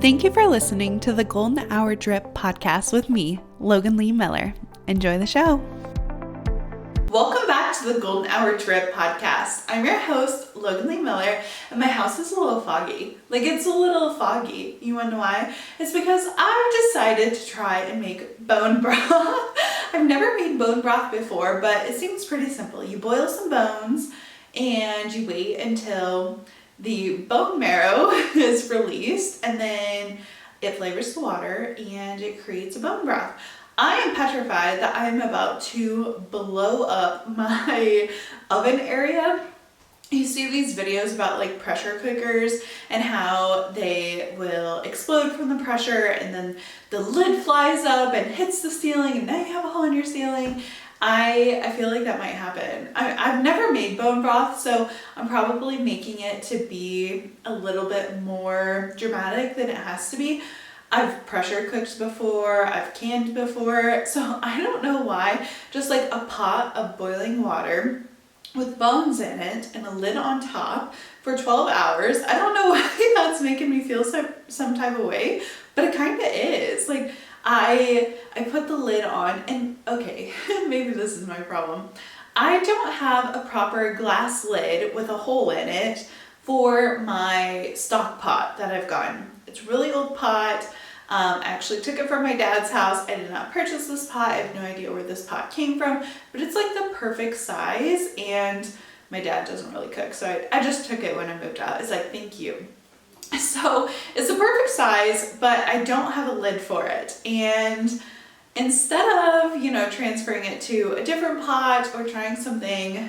Thank you for listening to the Golden Hour Drip podcast with me, Logan Lee Miller. Enjoy the show. Welcome back to the Golden Hour Drip podcast. I'm your host, Logan Lee Miller, and my house is a little foggy. It's a little foggy. You wanna know why? It's because I've decided to try and make bone broth. I've never made bone broth before, but it seems pretty simple. You boil some bones and you wait until the bone marrow is released, and then it flavors the water and it creates a bone broth. I am petrified that I'm about to blow up my oven area. You see these videos about pressure cookers and how they will explode from the pressure and then the lid flies up and hits the ceiling and now you have a hole in your ceiling. I feel like that might happen. I've never made bone broth, so I'm probably making it to be a little bit more dramatic than it has to be. I've pressure cooked before, I've canned before, so I don't know why. Just a pot of boiling water with bones in it and a lid on top for 12 hours. I don't know why that's making me feel some type of way, but it kind of is. I put the lid on and okay, maybe this is my problem. I don't have a proper glass lid with a hole in it for my stock pot that I've gotten. It's a really old pot. I actually took it from my dad's house. I did not purchase this pot. I have no idea where this pot came from, but it's the perfect size and my dad doesn't really cook. So I just took it when I moved out. It's thank you. So it's the perfect size, but I don't have a lid for it. And instead of, transferring it to a different pot or trying something,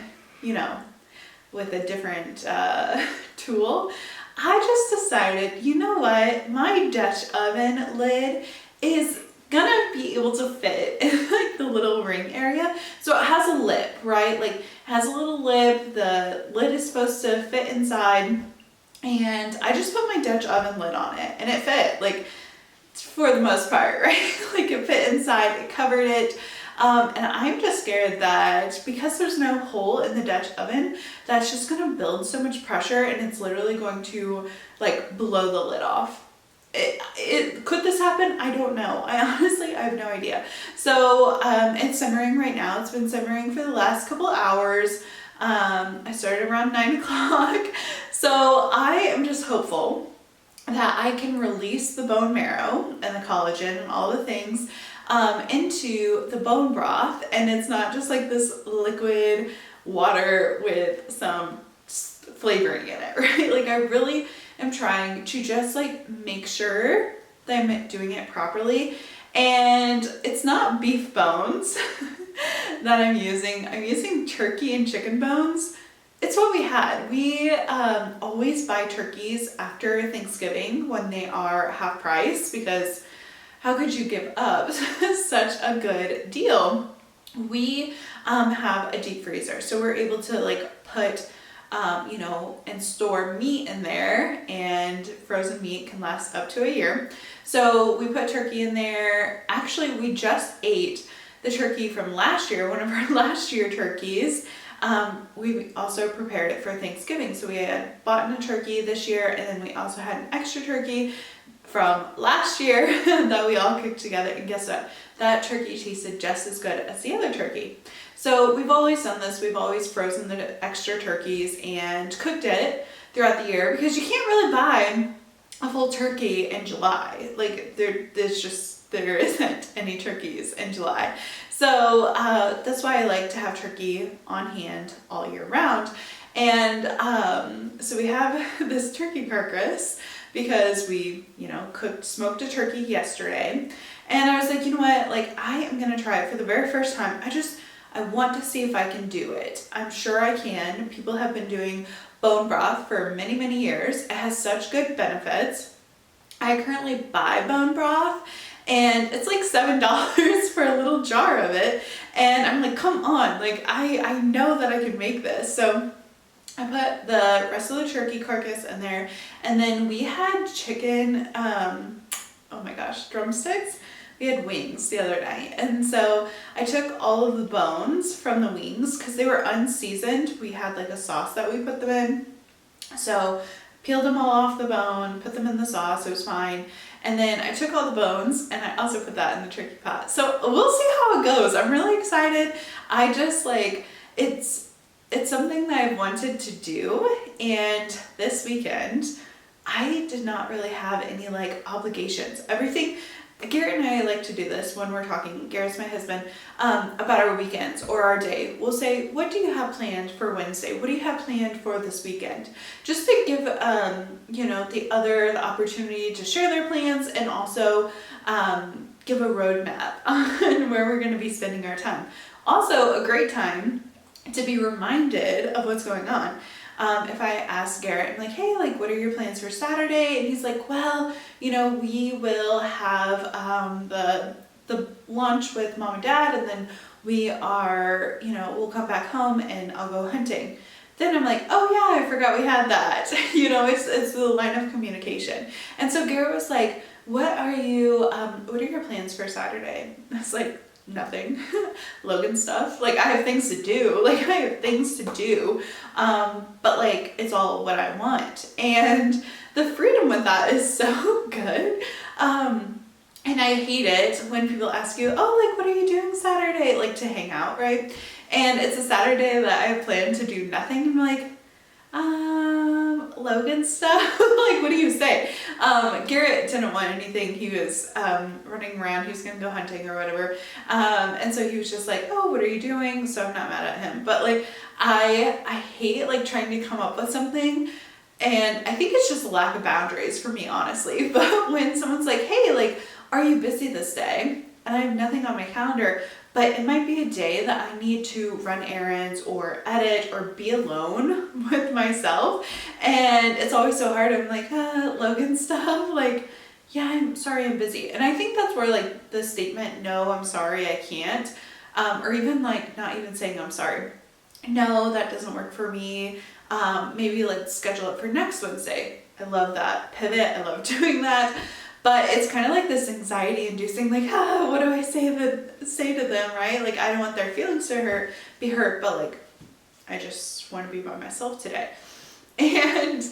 with a different tool, I just decided, you know what, my Dutch oven lid is gonna be able to fit in the little ring area. So it has a lip, right? It has a little lip, the lid is supposed to fit inside. And I just put my Dutch oven lid on it and it fit, for the most part, right? It fit inside, it covered it. And I'm just scared that because there's no hole in the Dutch oven, that's just gonna build so much pressure and it's literally going to blow the lid off. Could this happen? I don't know. I have no idea. So it's simmering right now. It's been simmering for the last couple hours. I started around 9 o'clock. So I am just hopeful that I can release the bone marrow and the collagen and all the things into the bone broth, and it's not just this liquid water with some flavoring in it, right? I really am trying to just make sure that I'm doing it properly. And it's not beef bones that I'm using turkey and chicken bones. It's what we had. We always buy turkeys after Thanksgiving when they are half price, because how could you give up such a good deal? We have a deep freezer, so we're able to put and store meat in there, and frozen meat can last up to a year. So we put turkey in there. Actually, we just ate the turkey from last year, one of our last year turkeys. We also prepared it for Thanksgiving. So we had bought in a turkey this year, and then we also had an extra turkey from last year that we all cooked together. And guess what? That turkey tasted just as good as the other turkey. So we've always done this. We've always frozen the extra turkeys and cooked it throughout the year, because you can't really buy a full turkey in July. There isn't any turkeys in July. So that's why I like to have turkey on hand all year round. And so we have this turkey carcass because we, smoked a turkey yesterday. And I was like, you know what, I am gonna try it for the very first time. I want to see if I can do it. I'm sure I can. People have been doing bone broth for many, many years. It has such good benefits. I currently buy bone broth, and it's $7 for a little jar of it. And I'm like, come on, I know that I can make this. So I put the rest of the turkey carcass in there, and then we had chicken, drumsticks. We had wings the other night, and so I took all of the bones from the wings because they were unseasoned. We had a sauce that we put them in. So peeled them all off the bone, put them in the sauce, it was fine. And then I took all the bones and I also put that in the turkey pot. So we'll see how it goes. I'm really excited. I just like, it's something that I've wanted to do, and this weekend I did not really have any like obligations. Everything, Garrett and I like to do this when we're talking, Garrett's my husband, about our weekends or our day. We'll say, what do you have planned for Wednesday? What do you have planned for this weekend? Just to give, you know, the opportunity to share their plans, and also give a roadmap on where we're going to be spending our time. Also a great time to be reminded of what's going on. If I ask Garrett, I'm like, hey, like, what are your plans for Saturday? And he's like, well, you know, we will have the lunch with mom and dad, and then we are, you know, we'll come back home and I'll go hunting. Then I'm like, oh yeah, I forgot we had that. You know, it's the line of communication. And so Garrett was like, what are your plans for Saturday? I was like, nothing. Logan stuff. Like, I have things to do. But like, it's all what I want. And the freedom with that is so good. And I hate it when people ask you, oh, like, what are you doing Saturday? Like, to hang out, right? And it's a Saturday that I plan to do nothing. I'm like, Logan stuff. Like, what do you say? Garrett didn't want anything. He was running around. He was going to go hunting or whatever. And so he was just like, oh, what are you doing? So I'm not mad at him. But like, I hate like trying to come up with something. And I think it's just a lack of boundaries for me, honestly. But when someone's like, hey, like, are you busy this day? And I have nothing on my calendar, but it might be a day that I need to run errands or edit or be alone with myself. And it's always so hard. I'm like, Logan stuff. Like, yeah, I'm sorry, I'm busy. And I think that's where like the statement, no, I'm sorry, I can't. Or even like not even saying I'm sorry. No, that doesn't work for me. Maybe let's schedule it for next Wednesday. I love that pivot. I love doing that. But it's kind of like this anxiety inducing, like, what do I say to them, right? Like, I don't want their feelings to be hurt, but like, I just want to be by myself today. And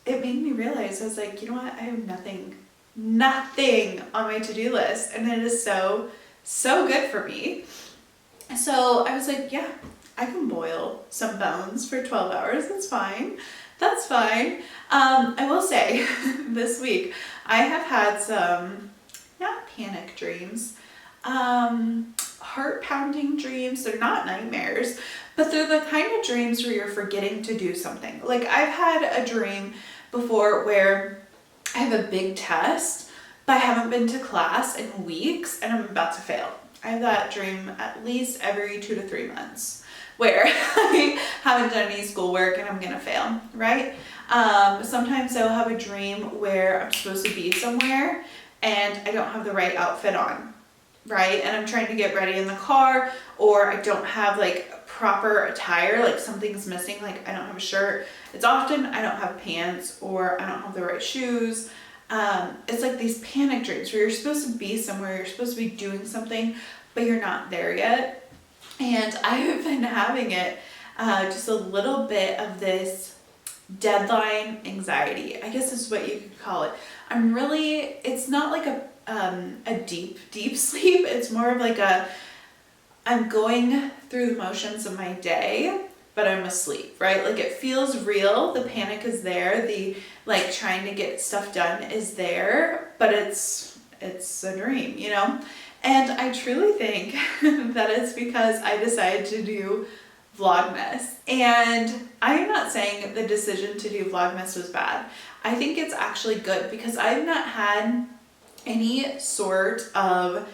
it made me realize, I was like, you know what? I have nothing on my to-do list. And it is so good for me. So I was like, yeah, I can boil some bones for 12 hours. That's fine. I will say this week, I have had some, not panic dreams, heart-pounding dreams. They're not nightmares, but they're the kind of dreams where you're forgetting to do something. Like, I've had a dream before where I have a big test, but I haven't been to class in weeks and I'm about to fail. I have that dream at least every 2 to 3 months, where I haven't done any schoolwork and I'm gonna fail, right? Sometimes I'll have a dream where I'm supposed to be somewhere and I don't have the right outfit on, right? And I'm trying to get ready in the car, or I don't have like proper attire, like something's missing, like I don't have a shirt. It's often I don't have pants or I don't have the right shoes. It's like these panic dreams where you're supposed to be somewhere, you're supposed to be doing something, but you're not there yet. And I have been having it, just a little bit of this deadline anxiety, I guess is what you could call it. It's not like a deep sleep. It's more of like I'm going through the motions of my day, but I'm asleep, right? Like, it feels real. The panic is there. The like trying to get stuff done is there, but it's a dream, you know? And I truly think that it's because I decided to do Vlogmas. And I'm not saying the decision to do Vlogmas was bad. I think it's actually good because I've not had any sort of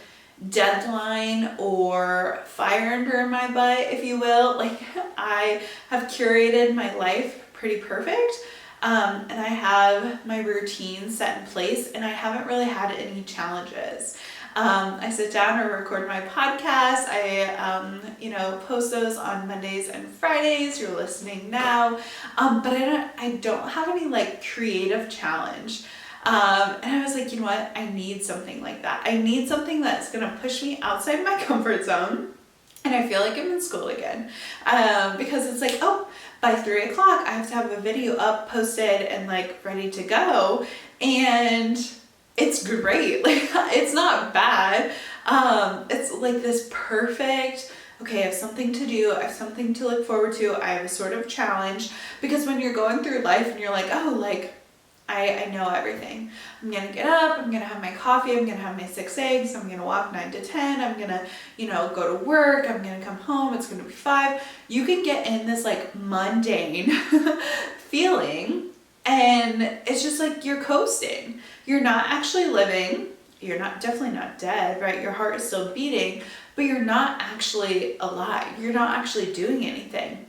deadline or fire under my butt, if you will. Like, I have curated my life pretty perfect. And I have my routine set in place, and I haven't really had any challenges. I sit down or record my podcast. I, post those on Mondays and Fridays. You're listening now. But I don't have any like creative challenge. And I was like, you know what? I need something like that. I need something that's going to push me outside my comfort zone. And I feel like I'm in school again. Because it's like, oh, by 3 o'clock, I have to have a video up, posted, and like ready to go. And it's great. Like, it's not bad. It's like this perfect, okay, I have something to do, I have something to look forward to, I have a sort of challenge, because when you're going through life and you're like, oh, like, I know everything. I'm gonna get up, I'm gonna have my coffee, I'm gonna have my 6 eggs, I'm gonna walk 9 to 10, I'm gonna, go to work, I'm gonna come home, it's gonna be 5. You can get in this like mundane feeling, and it's just like you're coasting. You're not actually living. You're definitely not dead, right? Your heart is still beating, but you're not actually alive. You're not actually doing anything.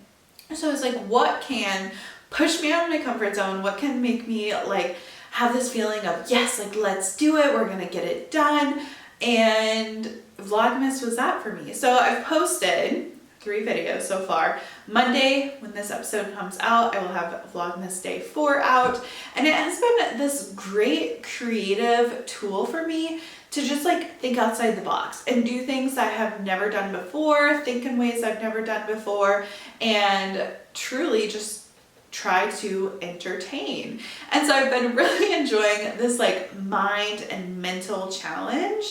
So it's like, what can push me out of my comfort zone? What can make me like have this feeling of, yes, like, let's do it. We're going to get it done. And Vlogmas was that for me. So I've posted 3 videos so far. Monday, when this episode comes out, I will have Vlogmas Day 4 out. And it has been this great creative tool for me to just like think outside the box and do things I have never done before, think in ways I've never done before, and truly just try to entertain. And so I've been really enjoying this like mind and mental challenge.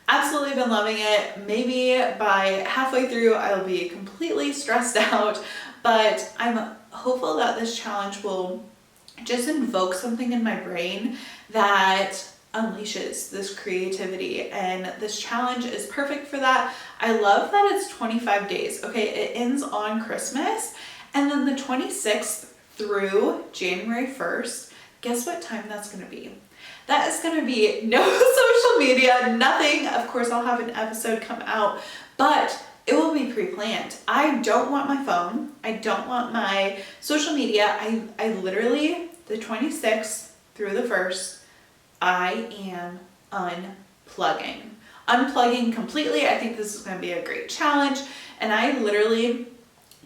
Absolutely been loving it. Maybe by halfway through I'll be completely stressed out, but I'm hopeful that this challenge will just invoke something in my brain that unleashes this creativity, and this challenge is perfect for that. I love that it's 25 days. Okay, it ends on Christmas, and then the 26th through January 1st, guess what time that's going to be? That is going to be no social media, nothing. Of course, I'll have an episode come out, but it will be pre-planned. I don't want my phone. I don't want my social media. I literally, the 26th through the 1st, I am unplugging completely. I think this is going to be a great challenge, and I literally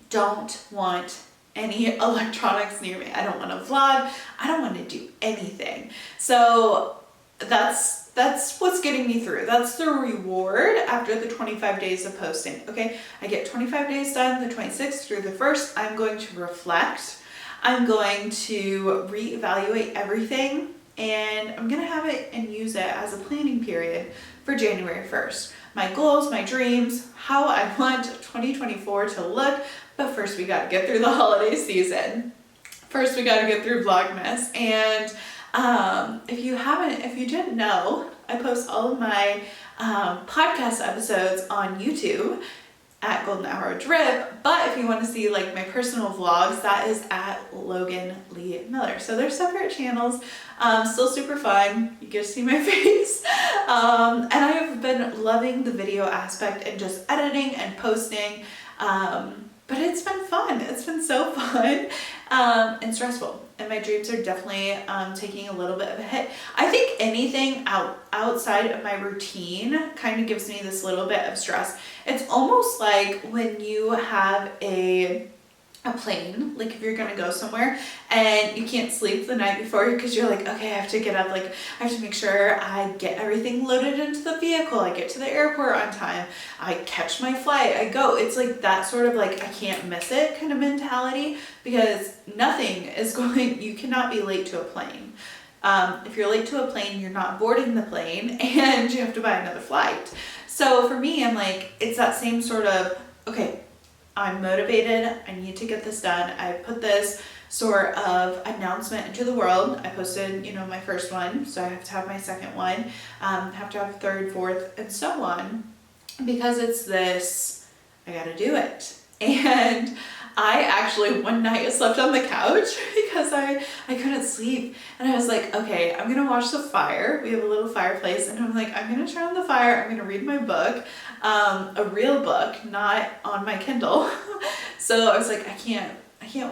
don't want any electronics near me. I don't want to vlog. I don't want to do anything. So that's what's getting me through. That's the reward after the 25 days of posting. Okay, I get 25 days done, the 26th through the 1st. I'm going to reflect. I'm going to reevaluate everything, and I'm going to have it and use it as a planning period for January 1st. My goals, my dreams, how I want 2024 to look. But first we got to get through the holiday season. First we got to get through Vlogmas. And if you didn't know, I post all of my podcast episodes on YouTube at Golden Hour Drip. But if you want to see like my personal vlogs, that is at Logan Lee Miller. So they're separate channels, still super fun. You get to see my face. And I have been loving the video aspect and just editing and posting. But it's been fun. It's been so fun and stressful. And my dreams are definitely taking a little bit of a hit. I think anything outside of my routine kind of gives me this little bit of stress. It's almost like when you have a plane, like if you're gonna go somewhere and you can't sleep the night before because you're like, okay, I have to get up, like I have to make sure I get everything loaded into the vehicle, I get to the airport on time, I catch my flight, I go. It's like that sort of like I can't miss it kind of mentality, because nothing is going, you cannot be late to a plane. If you're late to a plane, you're not boarding the plane and you have to buy another flight. So for me, I'm like, it's that same sort of, okay, I'm motivated, I need to get this done. I put this sort of announcement into the world. I posted, my first one, so I have to have my second one, have to have third, fourth, and so on, because it's this, I gotta do it. And I actually one night slept on the couch because I couldn't sleep, and I was like, okay, I'm gonna watch the fire. We have a little fireplace, and I'm like, I'm gonna turn on the fire, I'm gonna read my book, a real book, not on my Kindle. So I was like, I can't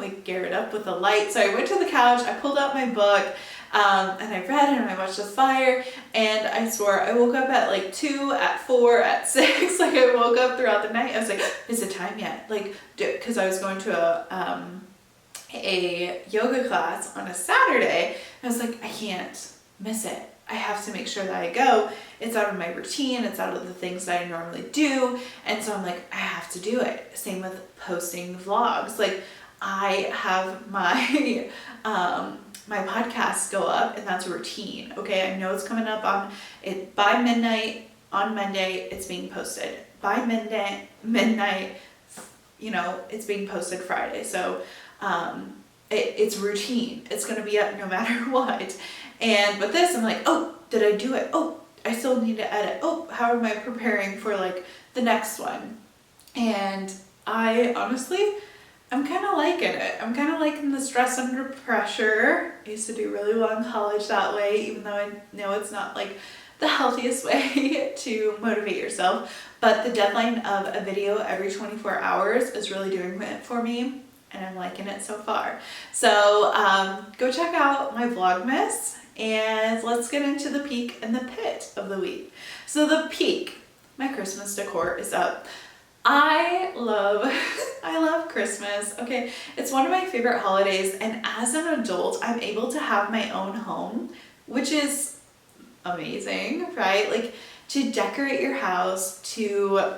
wake Garrett up with the light. So I went to the couch, I pulled out my book, and I read it and I watched the fire, and I swore I woke up at like 2, at 4, at 6, like I woke up throughout the night. I was like, is it time yet? Like, because I was going to a yoga class on a Saturday. I was like, I can't miss it. I have to make sure that I go. It's out of my routine. It's out of the things that I normally do. And so I'm like, I have to do it. Same with posting vlogs. Like, I have my my podcasts go up, and that's a routine. Okay, I know it's coming up on it by midnight on Monday. It's being posted by midnight. You know, it's being posted Friday. So it's routine. It's going to be up no matter what. And with this, I'm like, oh, did I do it? Oh, I still need to edit. Oh, how am I preparing for like the next one? And I honestly, I'm kind of liking it. I'm kind of liking the stress under pressure. I used to do really well in college that way, even though I know it's not like the healthiest way to motivate yourself. But the deadline of a video every 24 hours is really doing it for me, and I'm liking it so far. So go check out my Vlogmas, and let's get into the peak and the pit of the week. So the peak, my Christmas decor is up. I love Christmas. Okay, it's one of my favorite holidays, and as an adult, I'm able to have my own home, which is amazing, right? Like to decorate your house, to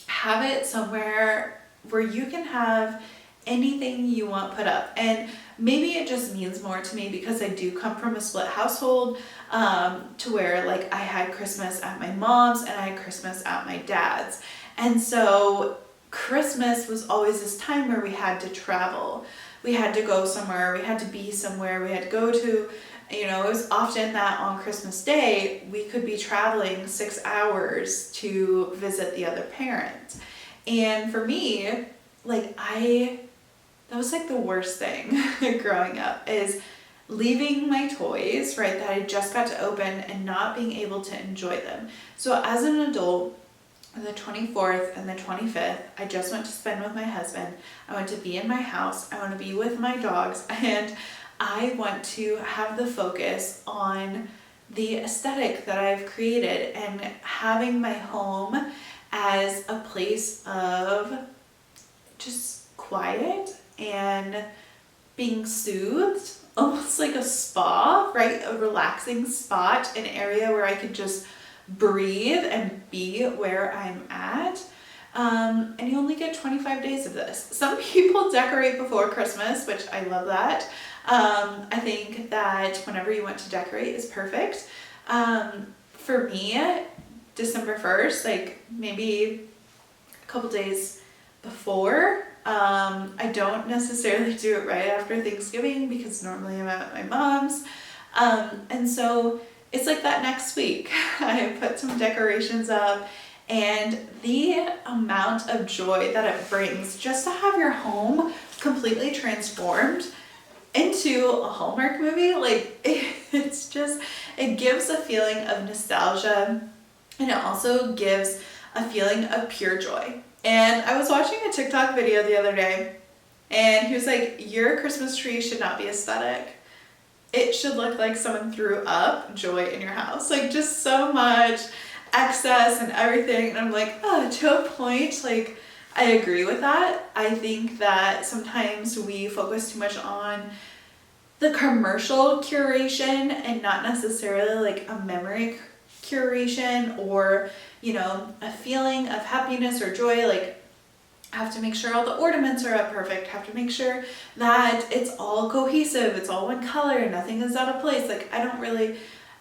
have it somewhere where you can have anything you want put up. And maybe it just means more to me because I do come from a split household, to where like I had Christmas at my mom's and I had Christmas at my dad's. And so Christmas was always this time where we had to travel. We had to go somewhere, we had to be somewhere, we had to go to, you know, it was often that on Christmas Day, we could be traveling 6 hours to visit the other parent. And for me, like that was like the worst thing growing up, is leaving my toys, right, that I just got to open and not being able to enjoy them. So as an adult, the 24th and the 25th, I just went to spend with my husband. I want to be in my house. I want to be with my dogs, and I want to have the focus on the aesthetic that I've created and having my home as a place of just quiet and being soothed, almost like a spa, right? A relaxing spot, an area where I could just breathe and be where I'm at. And you only get 25 days of this. Some people decorate before Christmas, which I love that. I think that whenever you want to decorate is perfect. For me, December 1st, like maybe a couple days before. I don't necessarily do it right after Thanksgiving because normally I'm at my mom's. And so it's like that next week. I put some decorations up, and the amount of joy that it brings just to have your home completely transformed into a Hallmark movie, like it's just, it gives a feeling of nostalgia, and it also gives a feeling of pure joy. And I was watching a TikTok video the other day, and he was like, your Christmas tree should not be aesthetic. It should look like someone threw up joy in your house. Like just so much excess and everything. And I'm like, oh, to a point, like I agree with that. I think that sometimes we focus too much on the commercial curation and not necessarily like a memory curation or, you know, a feeling of happiness or joy. Like have to make sure all the ornaments are up perfect, have to make sure that it's all cohesive, it's all one color, nothing is out of place. Like I don't really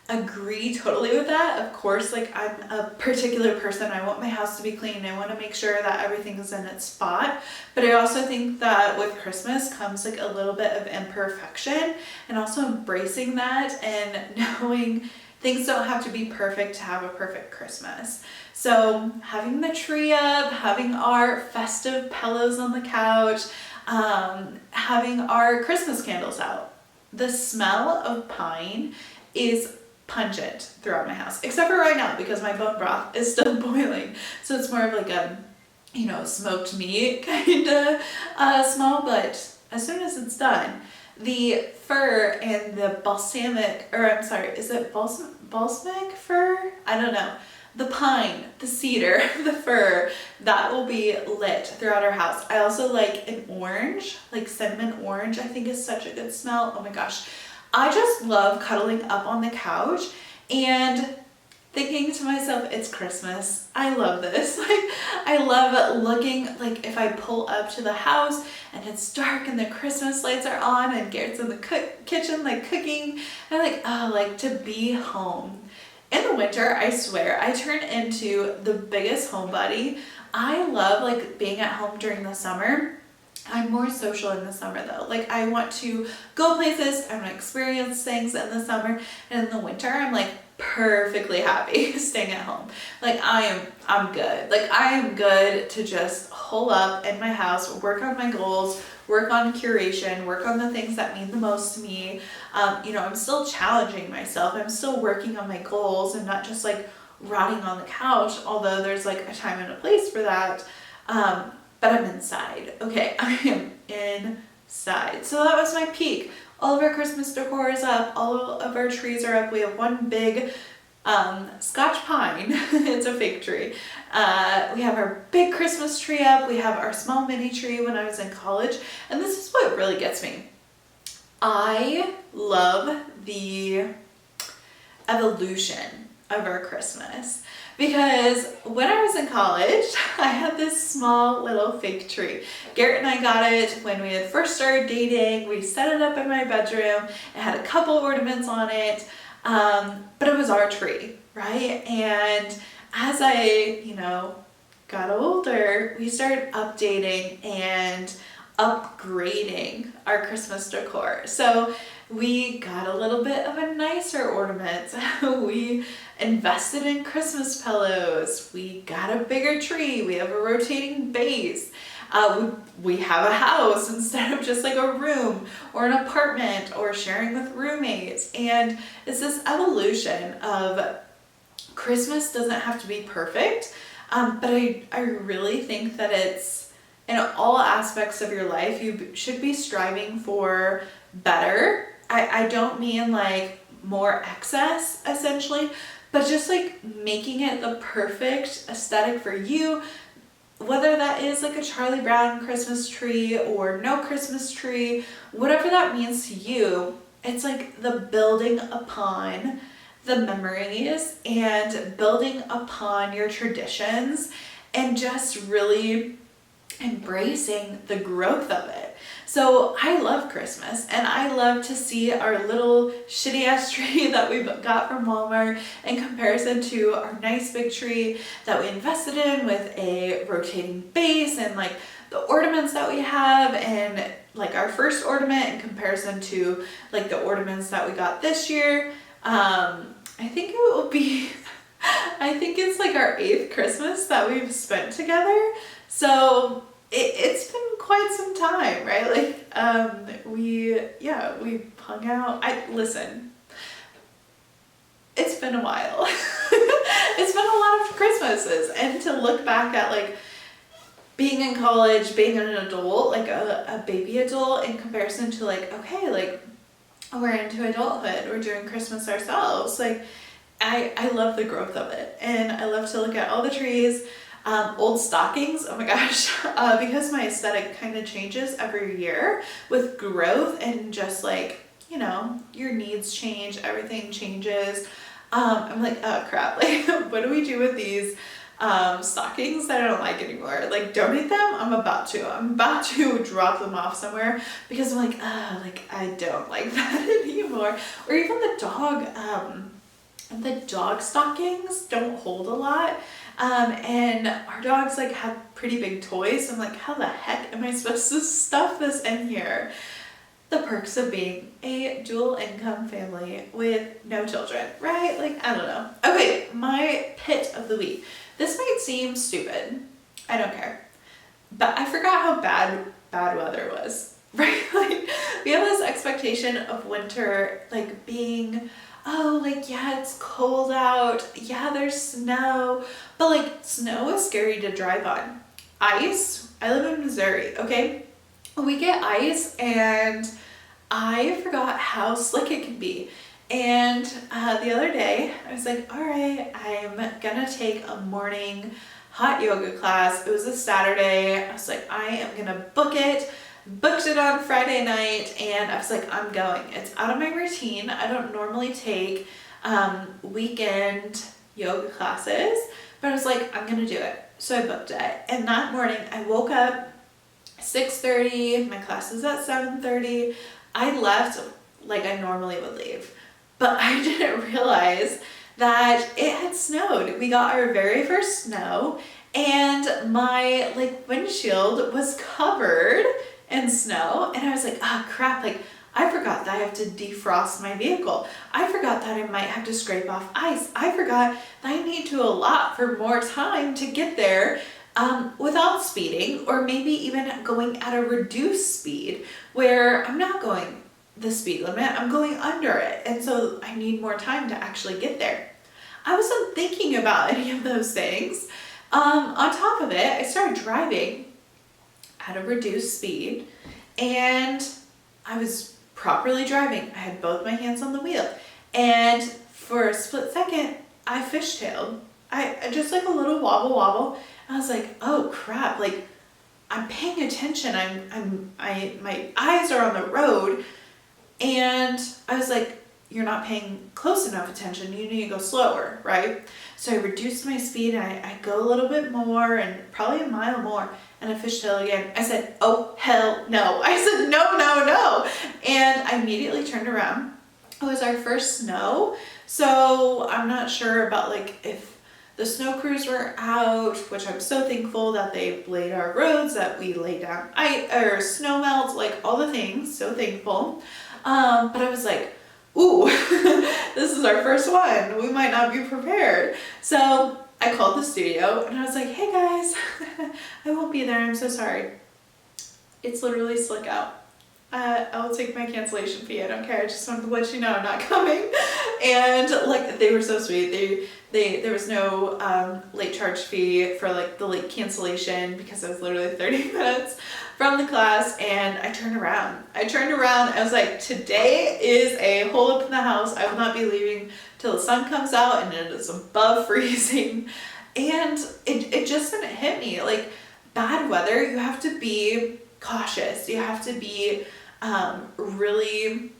agree totally with that. Of course, like I'm a particular person, I want my house to be clean, I want to make sure that everything is in its spot, but I also think that with Christmas comes like a little bit of imperfection, and also embracing that and knowing things don't have to be perfect to have a perfect Christmas. So having the tree up, having our festive pillows on the couch, having our Christmas candles out. The smell of pine is pungent throughout my house, except for right now because my bone broth is still boiling. So it's more of like a, you know, smoked meat kind of smell, but as soon as it's done, the fir and the balsamic, or I'm sorry, is it balsamic fir? I don't know. The pine, the cedar, the fir, that will be lit throughout our house. I also like an orange, like cinnamon orange, I think is such a good smell. Oh my gosh. I just love cuddling up on the couch and thinking to myself, it's Christmas. I love this. Like, I love looking, like if I pull up to the house and it's dark and the Christmas lights are on and Garrett's in the kitchen like cooking, I'm like, oh, like to be home. In the winter, I swear, I turn into the biggest homebody. I love like being at home during the summer. I'm more social in the summer though. Like I want to go places, I want to experience things in the summer, and in the winter I'm like perfectly happy staying at home. Like I'm good. Like I am good to just hole up in my house, work on my goals, work on curation, work on the things that mean the most to me. I'm still challenging myself. I'm still working on my goals and not just like rotting on the couch, although there's like a time and a place for that. But I'm inside. Okay, I am inside. So that was my peak. All of our Christmas decor is up. All of our trees are up. We have one big Scotch pine. It's a fake tree. We have our big Christmas tree up. We have our small mini tree when I was in college. And this is what really gets me. I love the evolution of our Christmas. Because when I was in college, I had this small little fake tree. Garrett and I got it when we had first started dating. We set it up in my bedroom. It had a couple ornaments on it, but it was our tree, right? And as I, got older, we started updating and upgrading our Christmas decor. So we got a little bit of a nicer ornament. We invested in Christmas pillows. We got a bigger tree. We have a rotating base. We have a house instead of just like a room or an apartment or sharing with roommates. And it's this evolution of Christmas doesn't have to be perfect, but I really think that it's in all aspects of your life, you should be striving for better. I don't mean like more excess essentially, but just like making it the perfect aesthetic for you, whether that is like a Charlie Brown Christmas tree or no Christmas tree, whatever that means to you. It's like the building upon the memories and building upon your traditions and just really embracing the growth of it. So I love Christmas and I love to see our little shitty ass tree that we got from Walmart in comparison to our nice big tree that we invested in with a rotating base and like the ornaments that we have, and like our first ornament in comparison to like the ornaments that we got this year. I think it will be, I think it's like our 8th Christmas that we've spent together. So it's been quite some time, right? Like, we hung out. Listen, it's been a while. It's been a lot of Christmases, and to look back at like being in college, being an adult, like a baby adult in comparison to like, okay, like we're into adulthood, we're doing Christmas ourselves. Like I love the growth of it, and I love to look at all the trees. Old stockings, oh my gosh, because my aesthetic kind of changes every year with growth and just like, your needs change, everything changes. I'm like, oh crap, like what do we do with these stockings that I don't like anymore? Like donate them? I'm about to drop them off somewhere because I'm like, like I don't like that anymore. Or even the dog stockings don't hold a lot. And our dogs like have pretty big toys. So I'm like, how the heck am I supposed to stuff this in here? The perks of being a dual income family with no children, right? Like, I don't know. Okay, my pit of the week. This might seem stupid. I don't care. But I forgot how bad weather was, right? Like, we have this expectation of winter, like being, oh, like, yeah, it's cold out. Yeah, there's snow. But like, snow is scary to drive on. Ice, I live in Missouri, okay? We get ice and I forgot how slick it can be. And the other day I was like, all right, I'm gonna take a morning hot yoga class. It was a Saturday. I was like, I am gonna book it. Booked it on Friday night and I was like, I'm going. It's out of my routine. I don't normally take weekend yoga classes, but I was like, I'm gonna do it. So I booked it. And that morning I woke up 6:30, my class is at 7:30. I left like I normally would leave, but I didn't realize that it had snowed. We got our very first snow, and my like windshield was covered in snow, and I was like, oh crap, like I forgot that I have to defrost my vehicle. I forgot that I might have to scrape off ice. I forgot that I need to allot for more time to get there without speeding, or maybe even going at a reduced speed where I'm not going the speed limit, I'm going under it. And so I need more time to actually get there. I wasn't thinking about any of those things. On top of it, I started driving at a reduced speed, and I was properly driving. I had both my hands on the wheel, and for a split second, I fishtailed. I just like a little wobble. I was like, oh crap, like I'm paying attention. My eyes are on the road, and I was like, you're not paying close enough attention. You need to go slower, right? So I reduced my speed, and I go a little bit more, and probably a mile more, and I fishtailed again. I said, oh, hell no. I said, no. And I immediately turned around. It was our first snow, so I'm not sure about like if the snow crews were out, which I'm so thankful that they laid our roads, that we laid down or snow melts, like all the things, so thankful. But I was like, ooh, this is our first one. We might not be prepared. So I called the studio and I was like, hey guys, I won't be there. I'm so sorry. It's literally slick out. I'll take my cancellation fee. I don't care. I just wanted to let you know I'm not coming. And like, they were so sweet. There was no late charge fee for like the late cancellation, because I was literally 30 minutes from the class. And I turned around. I was like, today is a hole up in the house. I will not be leaving till the sun comes out and it is above freezing. And it just didn't hit me. Like, bad weather, you have to be cautious. You have to be really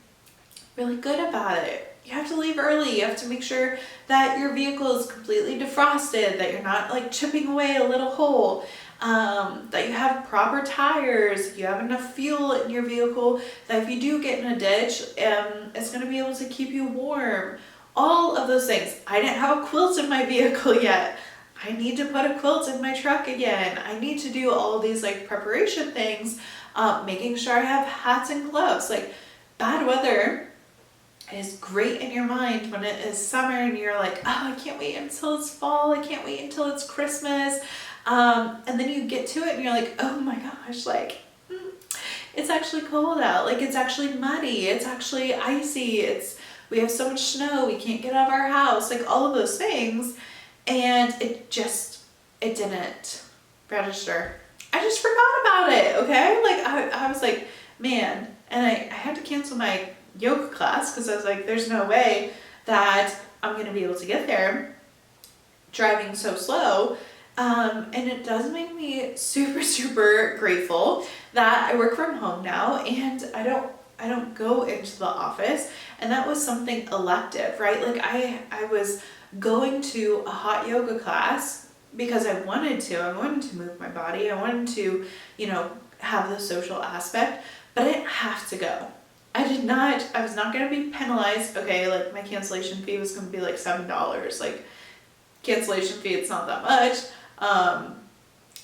good about it. You have to leave early. You have to make sure that your vehicle is completely defrosted, that you're not like chipping away a little hole, that you have proper tires, you have enough fuel in your vehicle, that if you do get in a ditch, it's going to be able to keep you warm. All of those things. I didn't have a quilt in my vehicle yet. I need to put a quilt in my truck again. I need to do all of these like preparation things, making sure I have hats and gloves. Like, bad weather is great in your mind when it is summer and you're like, oh, I can't wait until it's fall. I can't wait until it's Christmas. And then you get to it and you're like, oh my gosh, like, it's actually cold out. Like, it's actually muddy. It's actually icy. We have so much snow. We can't get out of our house. Like, all of those things. And it didn't register. I just forgot about it, okay? Like, I was like, man. And I had to cancel my yoga class because I was like, there's no way that I'm going to be able to get there driving so slow. And it does make me super, super grateful that I work from home now and I don't go into the office. And that was something elective, right? Like, I was going to a hot yoga class because I wanted to move my body. I wanted to, have the social aspect, but I didn't have to go. I was not going to be penalized. Okay, like my cancellation fee was going to be like $7. Like, cancellation fee, it's not that much.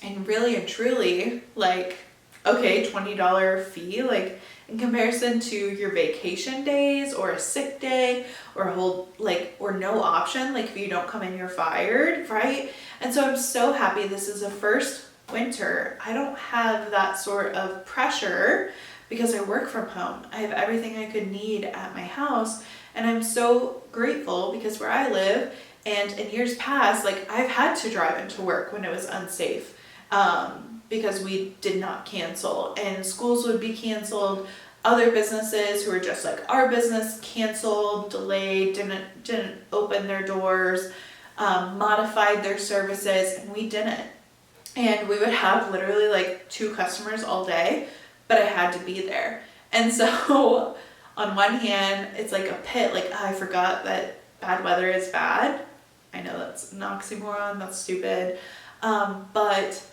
And really and truly, like, okay, $20 fee, like, in comparison to your vacation days or a sick day or or no option, like if you don't come in, you're fired, right? And so I'm so happy this is the first winter. I don't have that sort of pressure because I work from home. I have everything I could need at my house. And I'm so grateful because where I live, and in years past, like, I've had to drive into work when it was unsafe. Because we did not cancel, and schools would be canceled. Other businesses who were just like our business canceled, delayed, didn't open their doors, modified their services, and we didn't. And we would have literally like 2 customers all day, but I had to be there. And so on one hand, it's like a pit, like, oh, I forgot that bad weather is bad. I know that's an oxymoron, that's stupid, but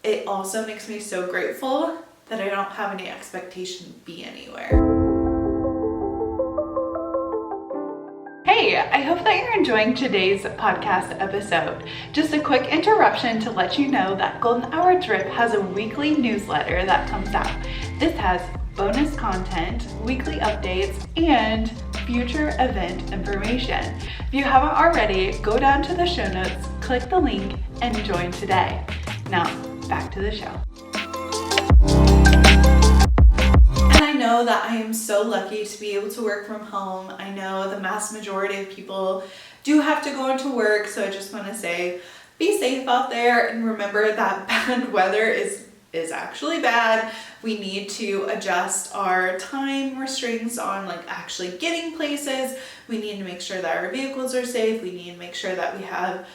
it also makes me so grateful that I don't have any expectation to be anywhere. Hey, I hope that you're enjoying today's podcast episode. Just a quick interruption to let you know that Golden Hour Drip has a weekly newsletter that comes out. This has bonus content, weekly updates, and future event information. If you haven't already, go down to the show notes, click the link, and join today. Now, back to the show. And I know that I am so lucky to be able to work from home. I know the mass majority of people do have to go into work, so I just want to say, be safe out there and remember that bad weather is actually bad. We need to adjust our time restraints on like actually getting places. We need to make sure that our vehicles are safe. We need to make sure that we have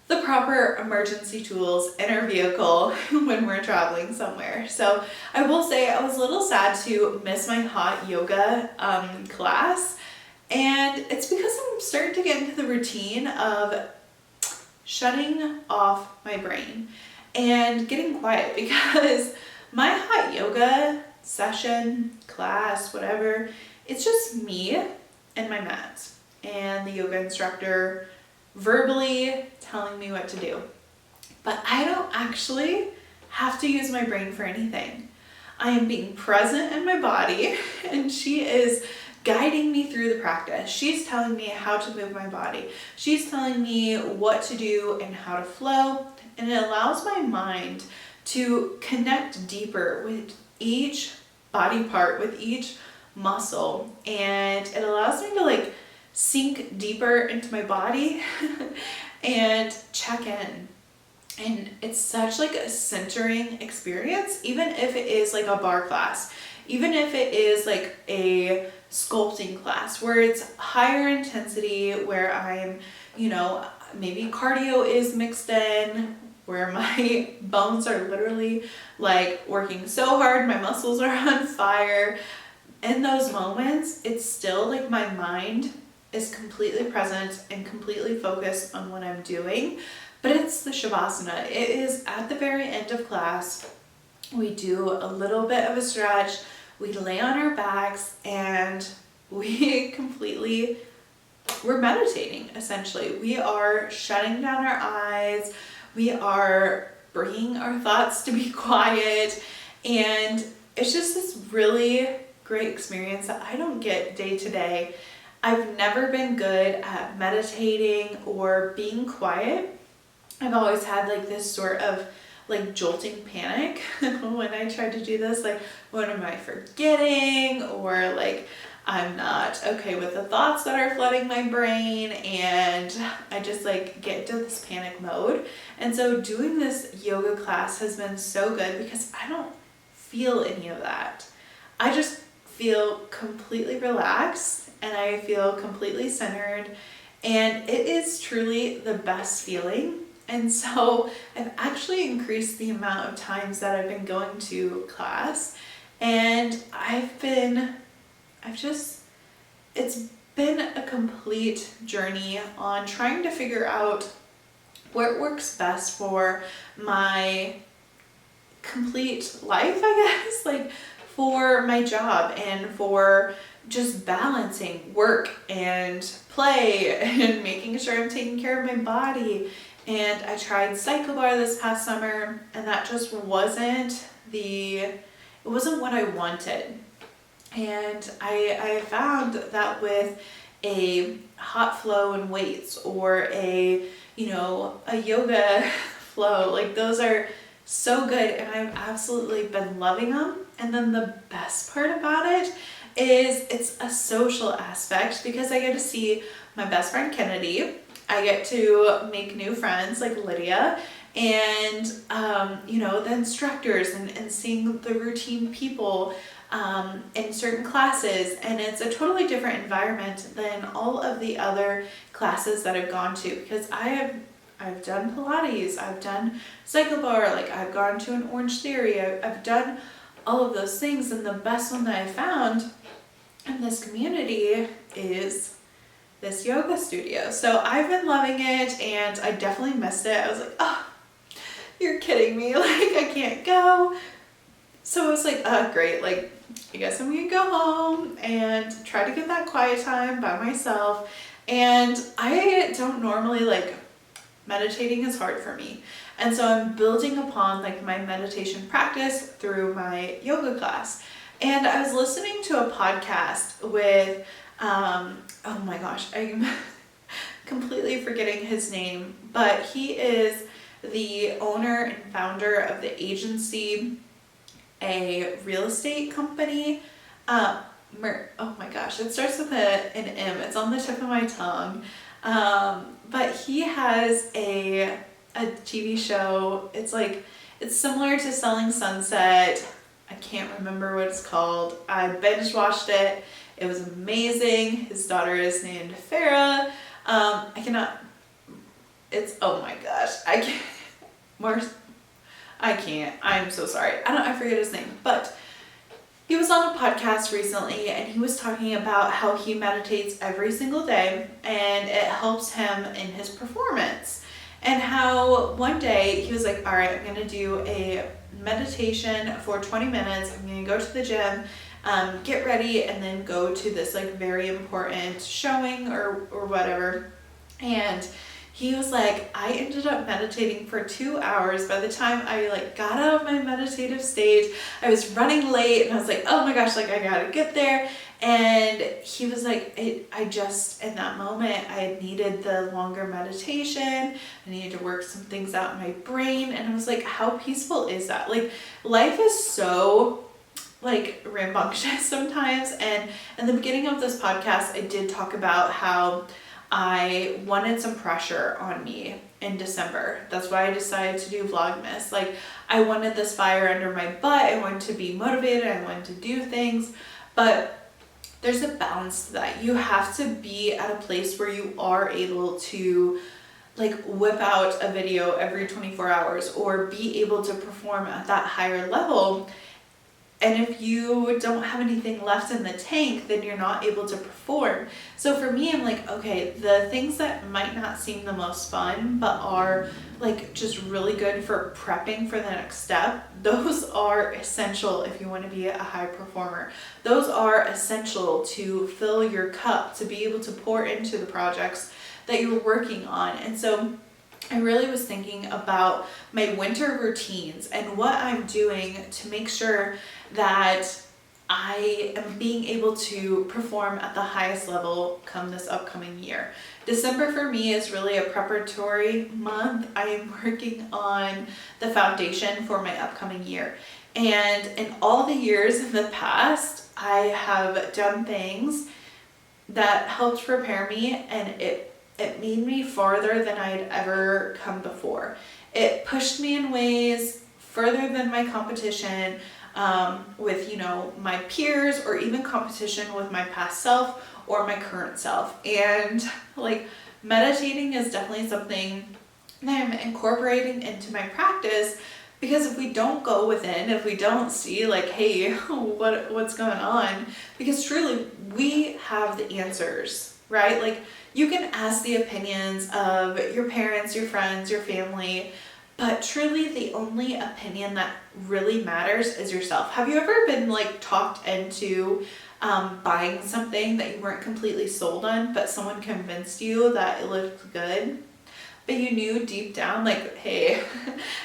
the proper emergency tools in our vehicle when we're traveling somewhere. So I will say I was a little sad to miss my hot yoga class, and it's because I'm starting to get into the routine of shutting off my brain and getting quiet, because my hot yoga session, class, whatever, it's just me and my mat and the yoga instructor verbally telling me what to do. But I don't actually have to use my brain for anything. I am being present in my body, and she is guiding me through the practice. She's telling me how to move my body. She's telling me what to do and how to flow, and it allows my mind to connect deeper with each body part, with each muscle, and it allows me to like sink deeper into my body and check in. And it's such like a centering experience, even if it is like a bar class, even if it is like a sculpting class where it's higher intensity, where I'm, maybe cardio is mixed in, where my bones are literally like working so hard, my muscles are on fire. In those moments, it's still like my mind is completely present and completely focused on what I'm doing. But it's the Shavasana. It is at the very end of class. We do a little bit of a stretch. We lay on our backs and we're meditating essentially. We are shutting down our eyes. We are bringing our thoughts to be quiet. And it's just this really great experience that I don't get day to day. I've never been good at meditating or being quiet. I've always had like this sort of like jolting panic when I tried to do this, like what am I forgetting, or like I'm not okay with the thoughts that are flooding my brain, and I just like get into this panic mode. And so doing this yoga class has been so good because I don't feel any of that. I just feel completely relaxed and I feel completely centered, and it is truly the best feeling. And so I've actually increased the amount of times that I've been going to class, and it's been a complete journey on trying to figure out what works best for my complete life, I guess, like for my job and for just balancing work and play and making sure I'm taking care of my body. And I tried CycleBar this past summer, and that just wasn't what I wanted. And I found that with a hot flow and weights, or a yoga flow, like those are so good, and I've absolutely been loving them. And then the best part about it is it's a social aspect, because I get to see my best friend Kennedy. I get to make new friends like Lydia, and the instructors, and seeing the routine people in certain classes. And it's a totally different environment than all of the other classes that I've gone to, because I've done Pilates, I've done CycleBar, like I've gone to an Orange Theory, I've done all of those things. And the best one that I found in this community is this yoga studio. So I've been loving it, and I definitely missed it. I was like, oh, you're kidding me. Like, I can't go. So I was like, great. Like, I guess I'm gonna go home and try to get that quiet time by myself. And I don't normally, like, meditating is hard for me. And so I'm building upon like my meditation practice through my yoga class. And I was listening to a podcast with, oh my gosh, I'm completely forgetting his name, but he is the owner and founder of the Agency, a real estate company. Oh my gosh, it starts with an M. It's on the tip of my tongue. But he has a TV show. It's similar to Selling Sunset. I can't remember what it's called. I binge watched it. It was amazing. His daughter is named Farah. Oh my gosh. I can't. I'm so sorry. I forget his name, but he was on a podcast recently, and he was talking about how he meditates every single day and it helps him in his performance. And how one day he was like, all right, I'm going to do a meditation for 20 minutes. I'm going to go to the gym, get ready, and then go to this like very important showing or whatever. And he was like, I ended up meditating for 2 hours. By the time I like got out of my meditative stage, I was running late, and I was like, oh my gosh, like I gotta get there. And he was like, I just, in that moment, I needed the longer meditation. I needed to work some things out in my brain. And I was like, how peaceful is that? Like, life is so like rambunctious sometimes. And in the beginning of this podcast, I did talk about how I wanted some pressure on me in December. That's why I decided to do Vlogmas. Like, I wanted this fire under my butt. I wanted to be motivated. I wanted to do things. But there's a balance to that. You have to be at a place where you are able to like whip out a video every 24 hours or be able to perform at that higher level. And if you don't have anything left in the tank, then you're not able to perform. So for me, I'm like, okay, the things that might not seem the most fun, but are like just really good for prepping for the next step, those are essential if you want to be a high performer. Those are essential to fill your cup, to be able to pour into the projects that you're working on. And so I really was thinking about my winter routines and what I'm doing to make sure that I am being able to perform at the highest level come this upcoming year. December for me is really a preparatory month. I am working on the foundation for my upcoming year. And in all the years in the past, I have done things that helped prepare me, and it made me farther than I'd ever come before. It pushed me in ways further than my competition with, you know, my peers, or even competition with my past self or my current self. And like, meditating is definitely something that I'm incorporating into my practice, because if we don't go within, if we don't see like, hey, what's going on, because truly we have the answers, right? Like, you can ask the opinions of your parents, your friends, your family, but truly the only opinion that really matters is yourself. Have you ever been like talked into buying something that you weren't completely sold on, but someone convinced you that it looked good, but you knew deep down like, hey,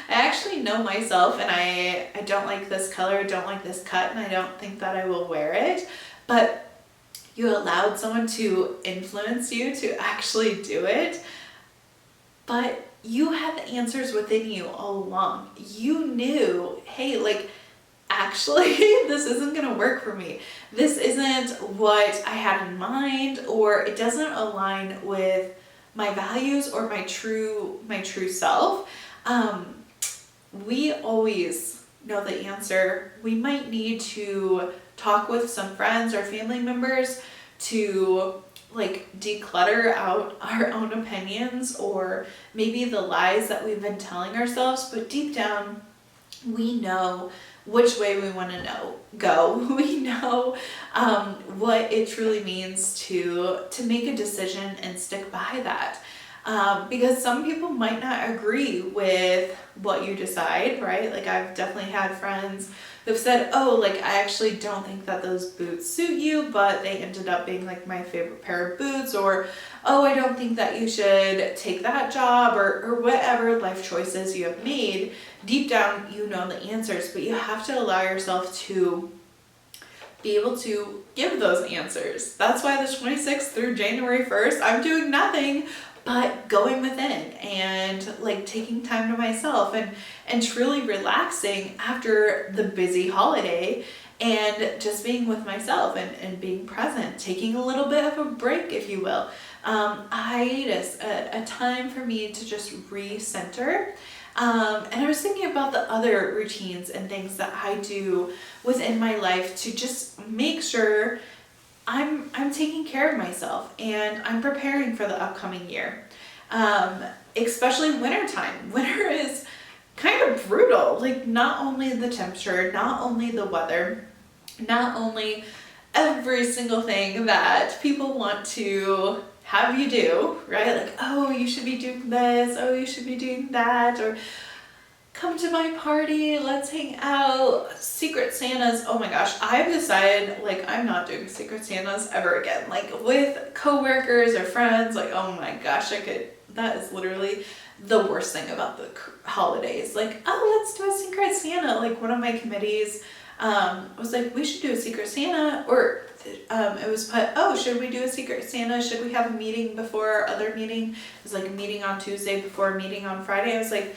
I actually know myself, and I don't like this color, don't like this cut, and I don't think that I will wear it, but you allowed someone to influence you to actually do it. But you had the answers within you all along. You knew, hey, like, actually, this isn't going to work for me. This isn't what I had in mind, or it doesn't align with my values or my true self. We always know the answer. We might need to talk with some friends or family members to like declutter out our own opinions, or maybe the lies that we've been telling ourselves, but deep down we know which way we want to go. We know what it truly means to make a decision and stick by that. Because some people might not agree with what you decide, right? Like I've definitely had friends who've said, oh, like I actually don't think that those boots suit you, but they ended up being like my favorite pair of boots, or oh, I don't think that you should take that job, or whatever life choices you have made. Deep down, you know the answers, but you have to allow yourself to be able to give those answers. That's why the 26th through January 1st, I'm doing nothing but going within and like taking time to myself and truly relaxing after the busy holiday and just being with myself and being present, taking a little bit of a break, if you will. A hiatus, a time for me to just recenter. And I was thinking about the other routines and things that I do within my life to just make sure I'm taking care of myself and I'm preparing for the upcoming year. Especially wintertime. Winter is kind of brutal. Like not only the temperature, not only the weather, not only every single thing that people want to have you do, right? Like, oh, you should be doing this, oh, you should be doing that, or come to my party, let's hang out, Secret Santas. Oh my gosh, I've decided like I'm not doing Secret Santas ever again. Like with coworkers or friends, like oh my gosh, that is literally the worst thing about the holidays. Like, oh, let's do a Secret Santa. Like one of my committees was like, we should do a Secret Santa, or it was put, oh, should we do a Secret Santa? Should we have a meeting before our other meeting? It was like a meeting on Tuesday before a meeting on Friday. I was like,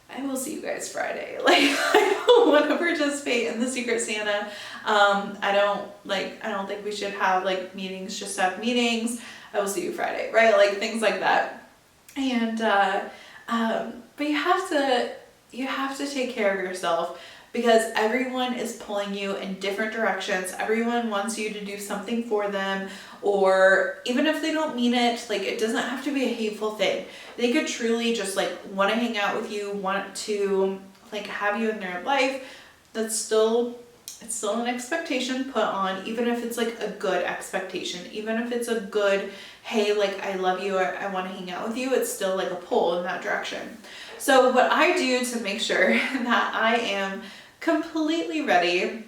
I will see you guys Friday. Like, I don't want to participate in the Secret Santa. I don't think we should have like meetings, just have meetings. I will see you Friday, right? Like things like that. And, but you have to take care of yourself because everyone is pulling you in different directions. Everyone wants you to do something for them, or even if they don't mean it, like it doesn't have to be a hateful thing. They could truly just like want to hang out with you, want to like have you in their life. It's still an expectation put on, even if it's like a good expectation, even if it's a good, hey, like I love you, or I want to hang out with you, it's still like a pull in that direction. So what I do to make sure that I am completely ready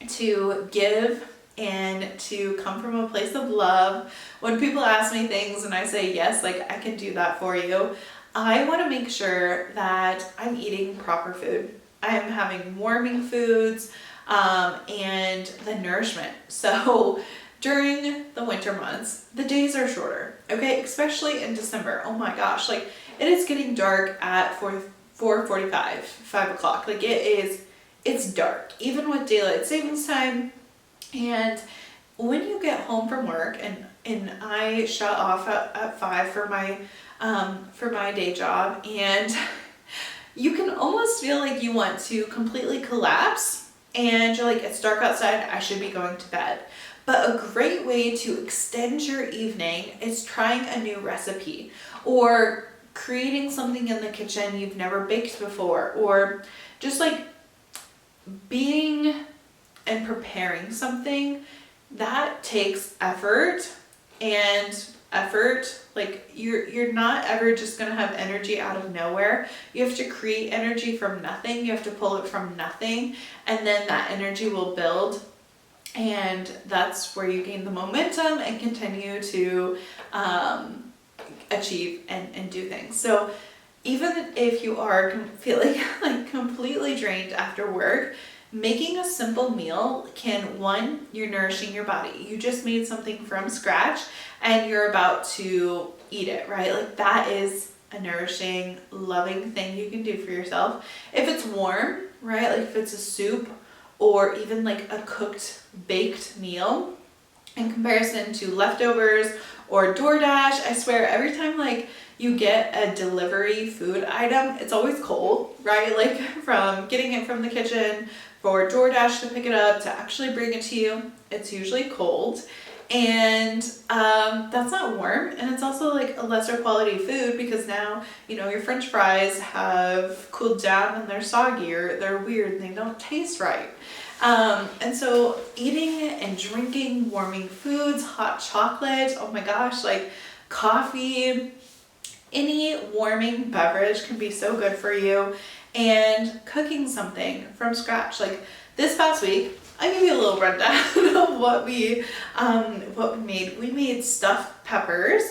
to give and to come from a place of love, when people ask me things and I say, yes, like I can do that for you, I want to make sure that I'm eating proper food. I am having warming foods, and the nourishment. So during the winter months, the days are shorter, okay? Especially in December. Oh my gosh, like it is getting dark at 4:45, 5 o'clock. Like it's dark, even with daylight savings time. And when you get home from work, and I shut off at 5 for my day job, and you can almost feel like you want to completely collapse and you're like, it's dark outside, I should be going to bed. But a great way to extend your evening is trying a new recipe, or creating something in the kitchen you've never baked before, or just like being and preparing something that takes effort. And effort, like you're not ever just gonna have energy out of nowhere. You have to create energy from nothing. You have to pull it from nothing, and then that energy will build, and that's where you gain the momentum and continue to achieve and do things. So even if you are feeling like completely drained after work, making a simple meal you're nourishing your body. You just made something from scratch and you're about to eat it, right? Like that is a nourishing, loving thing you can do for yourself. If it's warm, right? Like if it's a soup or even like a cooked, baked meal, in comparison to leftovers or DoorDash, I swear every time like you get a delivery food item, it's always cold, right? Like from getting it from the kitchen, for DoorDash to pick it up, to actually bring it to you, it's usually cold. And that's not warm, and it's also like a lesser quality food because now, you know, your French fries have cooled down and they're soggy or they're weird and they don't taste right. And so eating and drinking warming foods, hot chocolate, oh my gosh, like coffee, any warming beverage can be so good for you. And cooking something from scratch, like this past week, I'll give you a little rundown of what we made. We made stuffed peppers.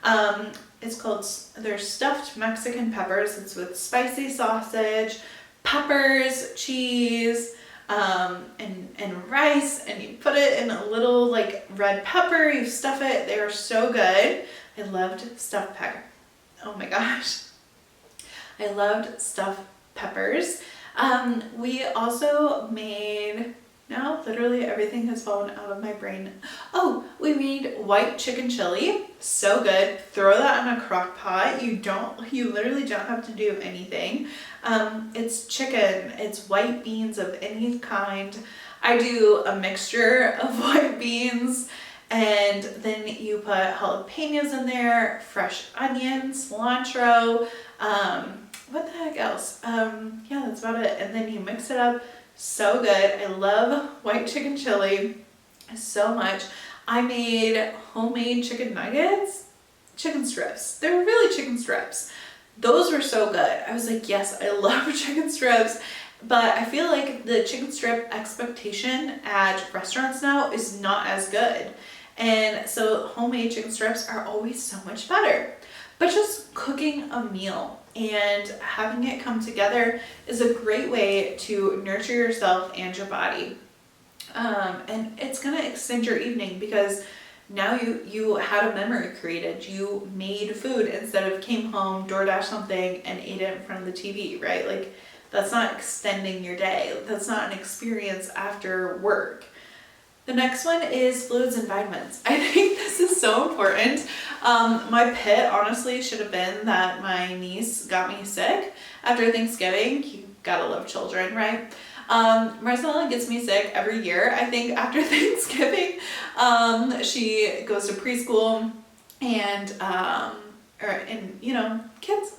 They're stuffed Mexican peppers. It's with spicy sausage, peppers, cheese, and rice, and you put it in a little like red pepper, you stuff it. They are so good. I loved stuffed pepper. Oh my gosh. I loved stuffed peppers. We also made, now literally everything has fallen out of my brain. Oh, we made white chicken chili. So good. Throw that in a crock pot. You literally don't have to do anything. It's chicken, it's white beans of any kind. I do a mixture of white beans, and then you put jalapenos in there, fresh onions, cilantro, what the heck else? Yeah, that's about it. And then you mix it up. So good. I love white chicken chili so much. I made homemade chicken nuggets, chicken strips. They were really chicken strips. Those were so good. I was like, yes, I love chicken strips. But I feel like the chicken strip expectation at restaurants now is not as good. And so homemade chicken strips are always so much better. But just cooking a meal and having it come together is a great way to nurture yourself and your body. And it's gonna extend your evening because now you had a memory created. You made food instead of came home, DoorDash something, and ate it in front of the TV, right? Like, that's not extending your day. That's not an experience after work. The next one is fluids and vitamins. I think this is so important. My pit honestly should have been that my niece got me sick after Thanksgiving. You gotta love children, right? Marcella gets me sick every year. I think after Thanksgiving, she goes to preschool, and you know,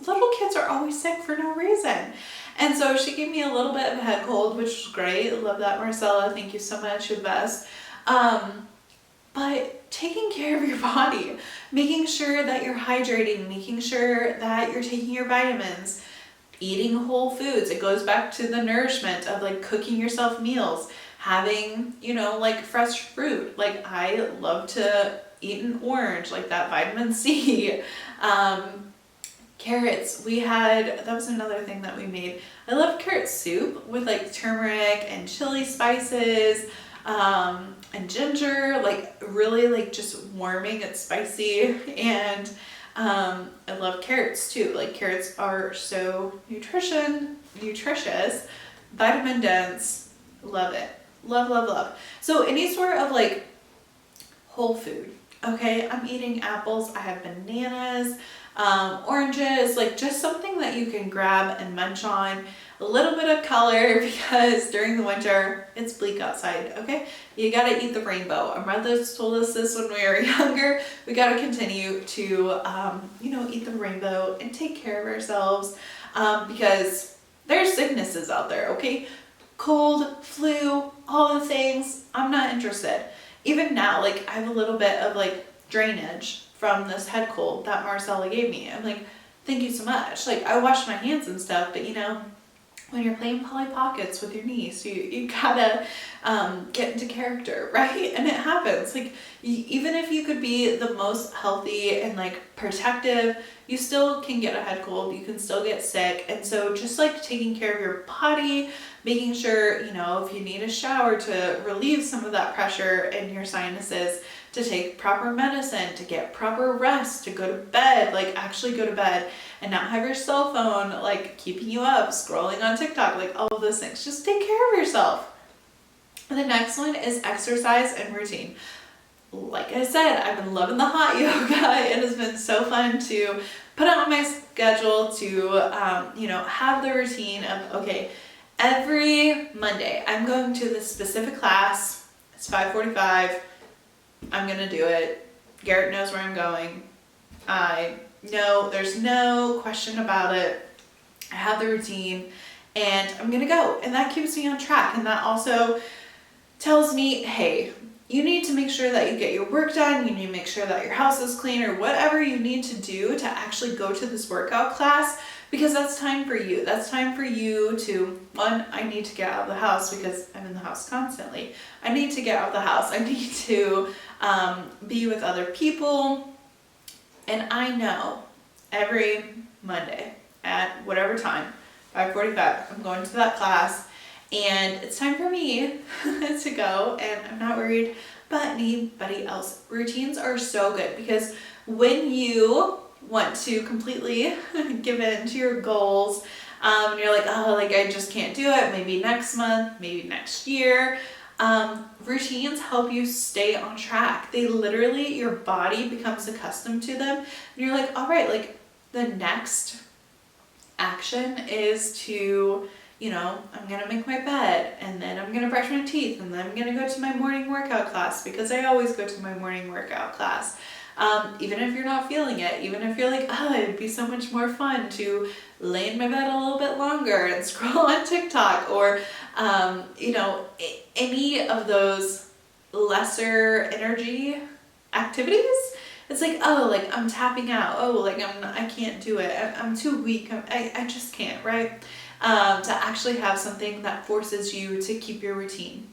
little kids are always sick for no reason. And so she gave me a little bit of a head cold, which was great. Love that, Marcella. Thank you so much. You're the best. But taking care of your body, making sure that you're hydrating, making sure that you're taking your vitamins, eating whole foods. It goes back to the nourishment of like cooking yourself meals, having, you know, like fresh fruit. Like I love to eat an orange, like that vitamin C. Carrots, that was another thing that we made. I love carrot soup with like turmeric and chili spices, and ginger, like really like just warming. It's spicy, and I love carrots too. Like carrots are so nutritious, vitamin dense. Love it. Love, love, love. So any sort of like whole food. Okay, I'm eating apples. I have bananas, oranges, like just something that you can grab and munch on. A little bit of color because during the winter it's bleak outside. Okay, you gotta eat the rainbow. Our mothers told us this when we were younger. We gotta continue to eat the rainbow and take care of ourselves, because there's sicknesses out there. Okay, cold, flu, all the things. I'm not interested. Even now, like I have a little bit of like drainage from this head cold that Marcella gave me. I'm like, thank you so much. Like I wash my hands and stuff, but you know, when you're playing Polly Pockets with your niece, you gotta get into character, right? And it happens. Like even if you could be the most healthy and like protective, you still can get a head cold. You can still get sick. And so just like taking care of your body, making sure, you know, if you need a shower to relieve some of that pressure in your sinuses, to take proper medicine, to get proper rest, to go to bed, like actually go to bed and not have your cell phone like keeping you up, scrolling on TikTok, like all of those things. Just take care of yourself. And the next one is exercise and routine. Like I said, I've been loving the hot yoga. It has been so fun to put it on my schedule to, have the routine of, okay, every Monday I'm going to this specific class. It's 5:45. I'm going to do it. Garrett knows where I'm going. I know there's no question about it. I have the routine and I'm going to go. And that keeps me on track. And that also tells me, hey, you need to make sure that you get your work done. You need to make sure that your house is clean or whatever you need to do to actually go to this workout class, because that's time for you. That's time for you to, one, I need to get out of the house because I'm in the house constantly. I need to get out of the house. I need to be with other people. And I know every Monday at whatever time, 5:45, I'm going to that class. And it's time for me to go, and I'm not worried about anybody else. Routines are so good because when you want to completely give in to your goals, and you're like, oh, like I just can't do it, maybe next month, maybe next year, routines help you stay on track. They literally, your body becomes accustomed to them, and you're like, all right, like the next action is to, I'm going to make my bed, and then I'm going to brush my teeth, and then I'm going to go to my morning workout class because I always go to my morning workout class. Even if you're not feeling it, even if you're like, oh, it'd be so much more fun to lay in my bed a little bit longer and scroll on TikTok or, any of those lesser energy activities. It's like, oh, like I'm tapping out. Oh, like I can't do it. I'm too weak. I just can't, right? To actually have something that forces you to keep your routine.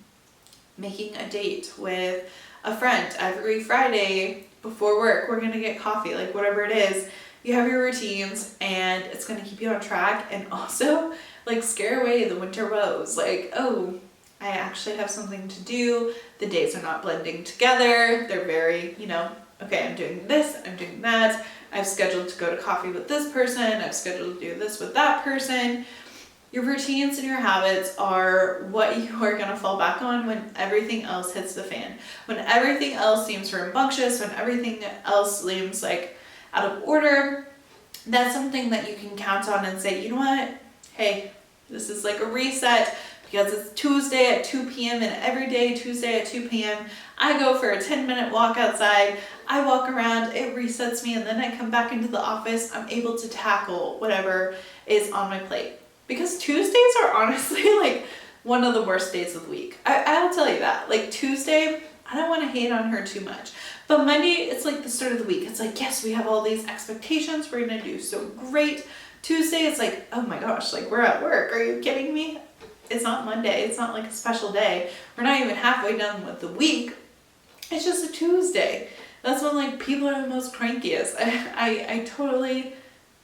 Making a date with a friend every Friday before work, we're going to get coffee, like whatever it is. You have your routines and it's going to keep you on track and also like scare away the winter woes. Like, oh, I actually have something to do. The days are not blending together. They're very, okay, I'm doing this, I'm doing that. I've scheduled to go to coffee with this person. I've scheduled to do this with that person. Your routines and your habits are what you are going to fall back on when everything else hits the fan. When everything else seems rambunctious, when everything else seems like out of order, that's something that you can count on and say, you know what? Hey, this is like a reset because it's Tuesday at 2 p.m. and every day Tuesday at 2 p.m. I go for a 10-minute walk outside. I walk around, it resets me, and then I come back into the office. I'm able to tackle whatever is on my plate. Because Tuesdays are honestly like one of the worst days of the week. I'll tell you that. Like Tuesday, I don't want to hate on her too much. But Monday, it's like the start of the week. It's like, yes, we have all these expectations. We're going to do so great. Tuesday, it's like, oh my gosh, like we're at work. Are you kidding me? It's not Monday. It's not like a special day. We're not even halfway done with the week. It's just a Tuesday. That's when like people are the most crankiest. I totally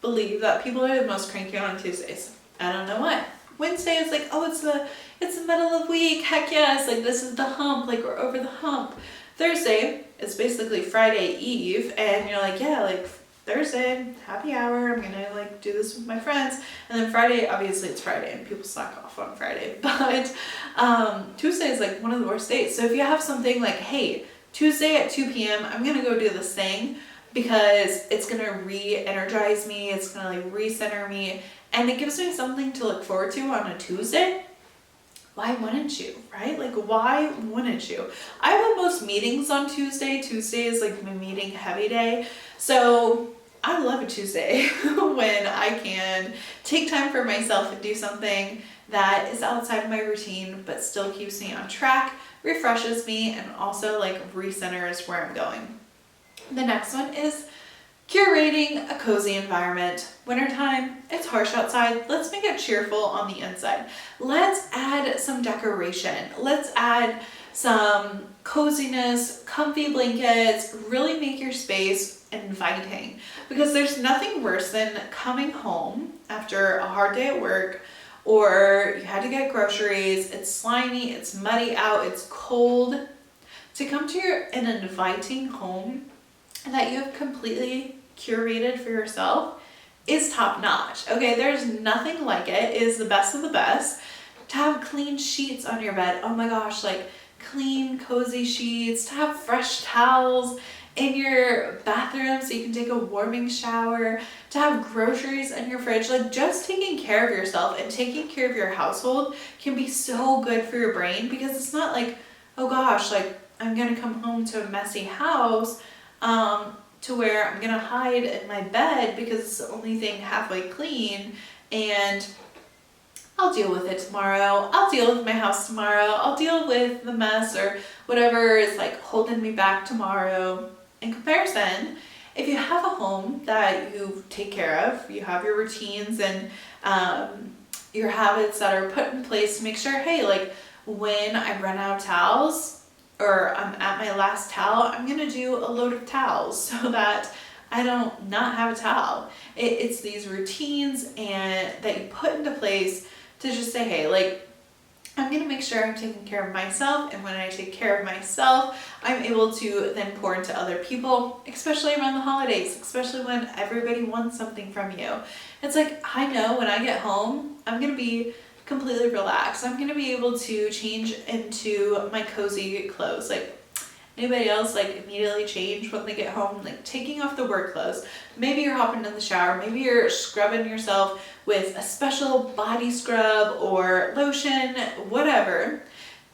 believe that people are the most cranky on Tuesdays. I don't know why. Wednesday is like, oh, it's the middle of the week. Heck yes, like this is the hump, like we're over the hump. Thursday is basically Friday Eve, and you're like, yeah, like Thursday, happy hour, I'm gonna like do this with my friends. And then Friday, obviously it's Friday and people slack off on Friday. But Tuesday is like one of the worst days. So if you have something like, hey, Tuesday at 2 p.m., I'm gonna go do this thing because it's gonna re-energize me, it's gonna like recenter me, and it gives me something to look forward to on a Tuesday. Why wouldn't you, right? Like, why wouldn't you? I have the most meetings on Tuesday. Tuesday is like my meeting heavy day. So I love a Tuesday when I can take time for myself and do something that is outside of my routine, but still keeps me on track, refreshes me, and also like recenters where I'm going. The next one is curating a cozy environment. Wintertime, it's harsh outside. Let's make it cheerful on the inside. Let's add some decoration. Let's add some coziness, comfy blankets, really make your space inviting. Because there's nothing worse than coming home after a hard day at work, or you had to get groceries, it's slimy, it's muddy out, it's cold. To come to an inviting home that you have completely curated for yourself is top notch. Okay, there's nothing like it. It is the best of the best. To have clean sheets on your bed, oh my gosh, like clean, cozy sheets, to have fresh towels in your bathroom so you can take a warming shower, to have groceries in your fridge. Like just taking care of yourself and taking care of your household can be so good for your brain, because it's not like, oh gosh, like I'm going to come home to a messy house, to where I'm going to hide in my bed because it's the only thing halfway clean, and I'll deal with it tomorrow. I'll deal with my house tomorrow. I'll deal with the mess or whatever is like holding me back tomorrow. In comparison, if you have a home that you take care of, you have your routines and your habits that are put in place to make sure, hey, like when I run out of towels or I'm at my last towel, I'm gonna do a load of towels so that I don't not have a towel. It's these routines and that you put into place to just say, hey, like I'm gonna make sure I'm taking care of myself, and when I take care of myself, I'm able to then pour into other people, especially around the holidays, especially when everybody wants something from you. It's like, I know when I get home, I'm gonna be completely relaxed. I'm gonna be able to change into my cozy clothes. Like, anybody else like immediately change when they get home, like taking off the work clothes? Maybe you're hopping in the shower, maybe you're scrubbing yourself with a special body scrub or lotion, whatever.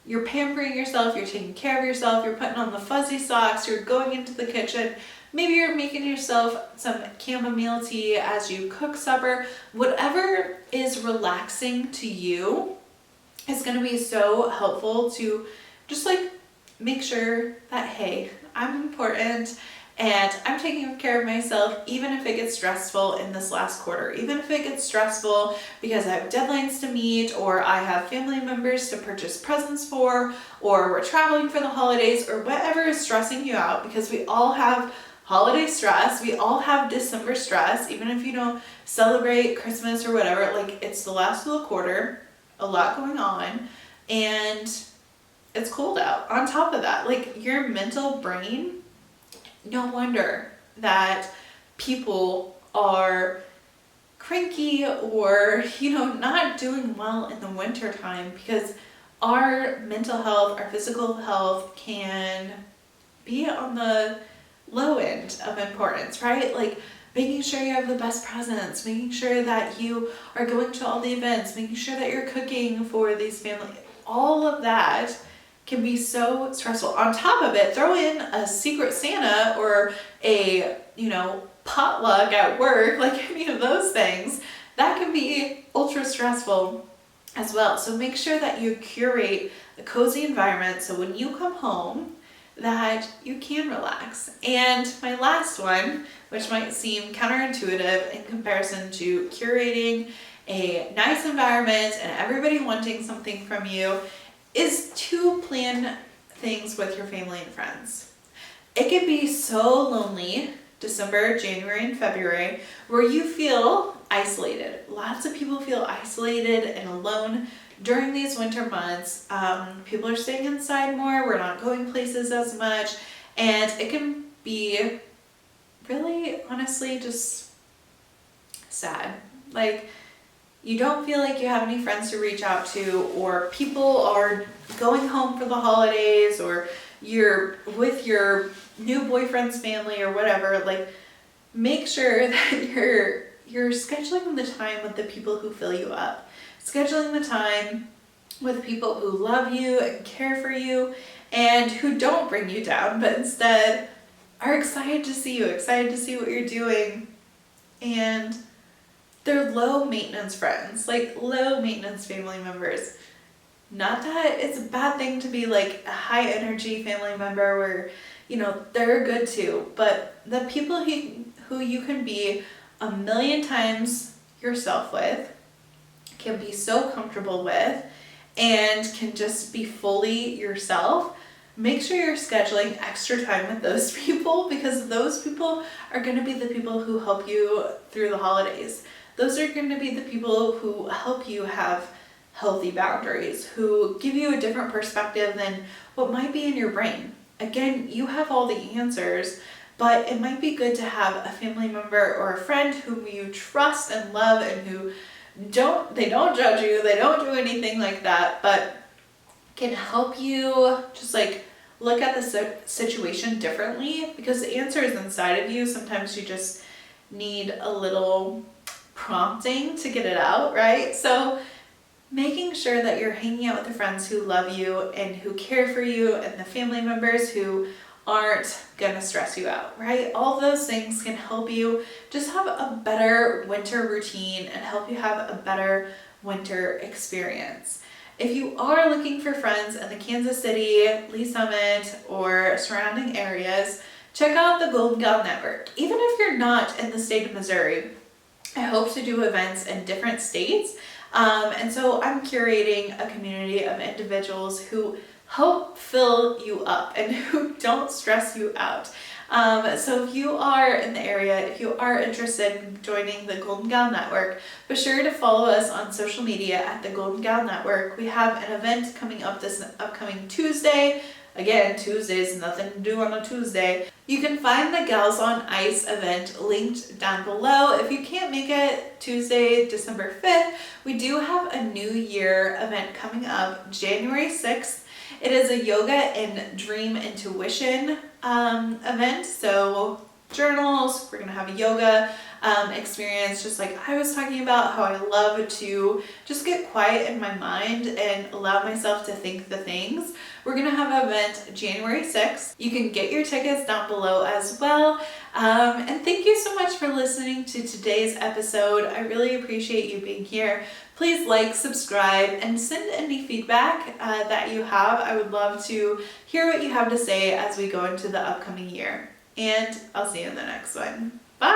You're pampering yourself, you're taking care of yourself, you're putting on the fuzzy socks, you're going into the kitchen. Maybe you're making yourself some chamomile tea as you cook supper. Whatever is relaxing to you is going to be so helpful to just like make sure that, hey, I'm important and I'm taking care of myself, even if it gets stressful in this last quarter, even if it gets stressful because I have deadlines to meet, or I have family members to purchase presents for, or we're traveling for the holidays, or whatever is stressing you out, because we all have holiday stress. We all have December stress, even if you don't celebrate Christmas or whatever. Like, it's the last of the quarter, a lot going on, and it's cold out. On top of that, like your mental brain, no wonder that people are cranky or, not doing well in the winter time, because our mental health, our physical health can be on the low end of importance, right? Like making sure you have the best presents, making sure that you are going to all the events, making sure that you're cooking for these family, all of that can be so stressful. On top of it, throw in a secret Santa or a, potluck at work, like any of those things, that can be ultra stressful as well. So make sure that you curate a cozy environment so when you come home that you can relax. And my last one, which might seem counterintuitive in comparison to curating a nice environment and everybody wanting something from you, is to plan things with your family and friends. It can be so lonely December, January, and February where you feel isolated. Lots of people feel isolated and alone during these winter months. People are staying inside more, we're not going places as much, and it can be really, honestly, just sad. Like, you don't feel like you have any friends to reach out to, or people are going home for the holidays, or you're with your new boyfriend's family or whatever. Like, make sure that you're scheduling the time with the people who fill you up, scheduling the time with people who love you and care for you and who don't bring you down, but instead are excited to see you, excited to see what you're doing. And they're low maintenance friends, like low maintenance family members. Not that it's a bad thing to be like a high energy family member where, they're good too, but the people who you can be a million times yourself with, can be so comfortable with, and can just be fully yourself. Make sure you're scheduling extra time with those people, because those people are going to be the people who help you through the holidays. Those are going to be the people who help you have healthy boundaries, who give you a different perspective than what might be in your brain. Again, you have all the answers, but it might be good to have a family member or a friend whom you trust and love, and who don't judge you, they don't do anything like that, but can help you just like look at the situation differently, because the answer is inside of you. Sometimes you just need a little prompting to get it out, right? So making sure that you're hanging out with the friends who love you and who care for you, and the family members who aren't gonna stress you out, right? All those things can help you just have a better winter routine and help you have a better winter experience. If you are looking for friends in the Kansas City, Lee Summit, or surrounding areas, check out the Golden Gal Network. Even if you're not in the state of Missouri, I hope to do events in different states. And so I'm curating a community of individuals who help fill you up and who don't stress you out. So if you are in the area, if you are interested in joining the Golden Gal Network, be sure to follow us on social media at the Golden Gal Network. We have an event coming up this upcoming Tuesday. Again, Tuesdays, nothing to do on a Tuesday. You can find the Gals on Ice event linked down below. If you can't make it Tuesday, December 5th, we do have a New Year event coming up January 6th. It is a yoga and dream intuition event. So journals, we're gonna have a yoga experience, just like I was talking about, how I love to just get quiet in my mind and allow myself to think the things. We're gonna have an event January 6th. You can get your tickets down below as well. And thank you so much for listening to today's episode. I really appreciate you being here. Please like, subscribe, and send any feedback that you have. I would love to hear what you have to say as we go into the upcoming year. And I'll see you in the next one. Bye!